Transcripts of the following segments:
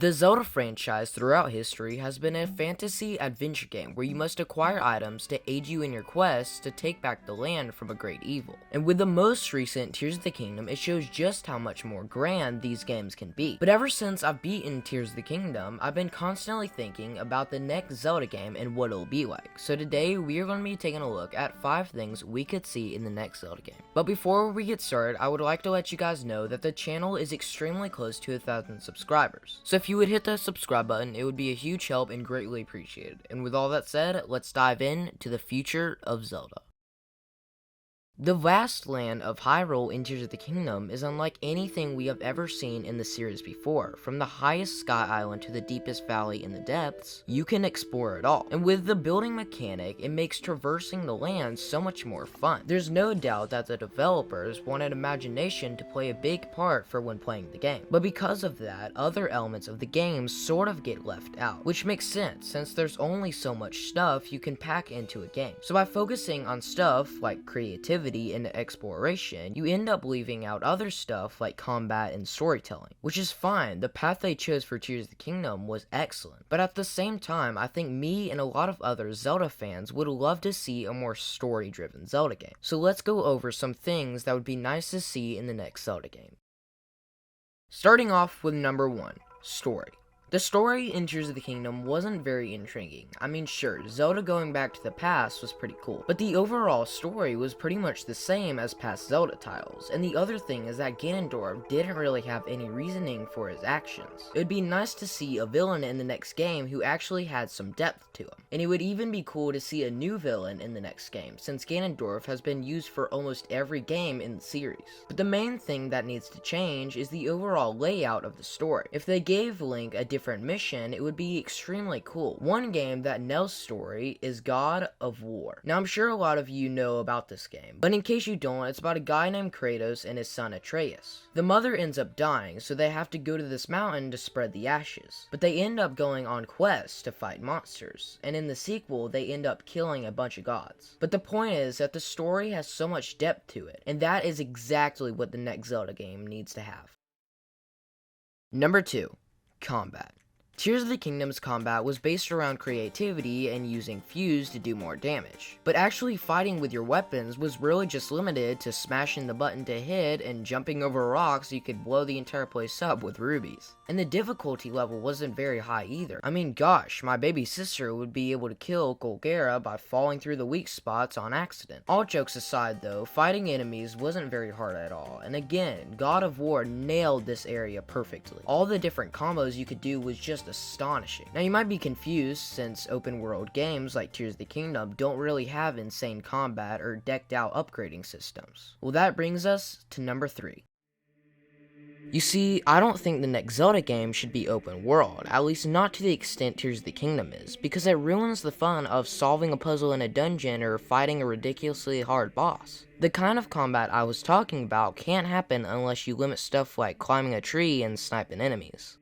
The Zelda franchise throughout history has been a fantasy adventure game where you must acquire items to aid you in your quests to take back the land from a great evil. And with the most recent Tears of the Kingdom, it shows just how much more grand these games can be. But ever since I've beaten Tears of the Kingdom, I've been constantly thinking about the next Zelda game and what it'll be like. So today we are going to be taking a look at 5 things we could see in the next Zelda game. But before we get started, I would like to let you guys know that the channel is extremely close to 1,000 subscribers. So if you would hit the subscribe button, it would be a huge help and greatly appreciated. And with all that said, let's dive in to the future of Zelda. The vast land of Hyrule in Tears of the Kingdom is unlike anything we have ever seen in the series before. From the highest sky island to the deepest valley in the depths, you can explore it all. And with the building mechanic, it makes traversing the land so much more fun. There's no doubt that the developers wanted imagination to play a big part for when playing the game. But because of that, other elements of the game sort of get left out, which makes sense since there's only so much stuff you can pack into a game. So by focusing on stuff like creativity and exploration, you end up leaving out other stuff like combat and storytelling, which is fine. The path they chose for Tears of the Kingdom was excellent, but at the same time, I think me and a lot of other Zelda fans would love to see a more story-driven Zelda game. So let's go over some things that would be nice to see in the next Zelda game. Starting off with number 1, story. The story in Tears of the Kingdom wasn't very intriguing. I mean, sure, Zelda going back to the past was pretty cool, but the overall story was pretty much the same as past Zelda titles. And the other thing is that Ganondorf didn't really have any reasoning for his actions. It would be nice to see a villain in the next game who actually had some depth to him. And it would even be cool to see a new villain in the next game, since Ganondorf has been used for almost every game in the series. But the main thing that needs to change is the overall layout of the story. If they gave Link a different mission, it would be extremely cool. One game that nails story is God of War. Now I'm sure a lot of you know about this game, but in case you don't, it's about a guy named Kratos and his son Atreus. The mother ends up dying, so they have to go to this mountain to spread the ashes, but they end up going on quests to fight monsters, and in the sequel they end up killing a bunch of gods. But the point is that the story has so much depth to it, and that is exactly what the next Zelda game needs to have. Number 2, combat. Tears of the Kingdom's combat was based around creativity and using fuse to do more damage, but actually fighting with your weapons was really just limited to smashing the button to hit and jumping over rocks so you could blow the entire place up with rubies. And the difficulty level wasn't very high either. I mean, gosh, my baby sister would be able to kill Golgara by falling through the weak spots on accident. All jokes aside though, fighting enemies wasn't very hard at all, and again, God of War nailed this area perfectly. All the different combos you could do was just astonishing. Now you might be confused since open world games like Tears of the Kingdom don't really have insane combat or decked out upgrading systems. Well, that brings us to number 3. You see, I don't think the next Zelda game should be open world, at least not to the extent Tears of the Kingdom is, because it ruins the fun of solving a puzzle in a dungeon or fighting a ridiculously hard boss. The kind of combat I was talking about can't happen unless you limit stuff like climbing a tree and sniping enemies.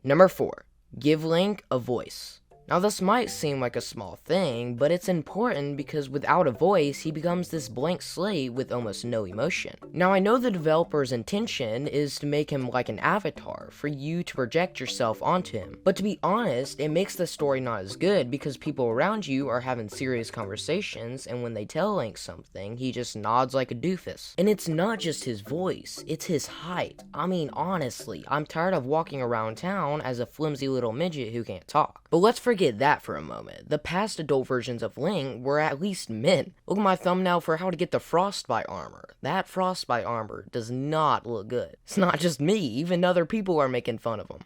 Number 4, give Link a voice. Now this might seem like a small thing, but it's important because without a voice, he becomes this blank slate with almost no emotion. Now I know the developer's intention is to make him like an avatar, for you to project yourself onto him. But to be honest, it makes the story not as good because people around you are having serious conversations, and when they tell Link something, he just nods like a doofus. And it's not just his voice, it's his height. I mean, honestly, I'm tired of walking around town as a flimsy little midget who can't talk. But let's forget that for a moment. The past adult versions of Link were at least men. Look at my thumbnail for how to get the frostbite armor. That frostbite armor does not look good. It's not just me, even other people are making fun of him.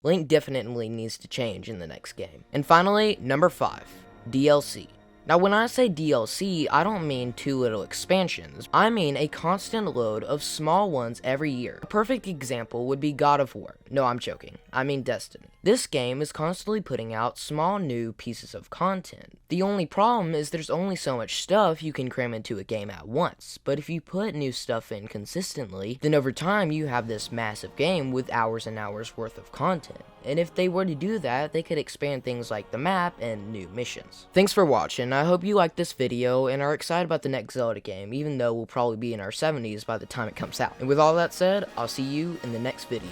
Link definitely needs to change in the next game. And finally, number 5, DLC. Now when I say DLC, I don't mean 2 little expansions. I mean a constant load of small ones every year. A perfect example would be God of War. No, I'm joking. I mean Destiny. This game is constantly putting out small new pieces of content. The only problem is there's only so much stuff you can cram into a game at once, but if you put new stuff in consistently, then over time you have this massive game with hours and hours worth of content. And if they were to do that, they could expand things like the map and new missions. Thanks for watching. I hope you liked this video and are excited about the next Zelda game, even though we'll probably be in our 70s by the time it comes out. And with all that said, I'll see you in the next video.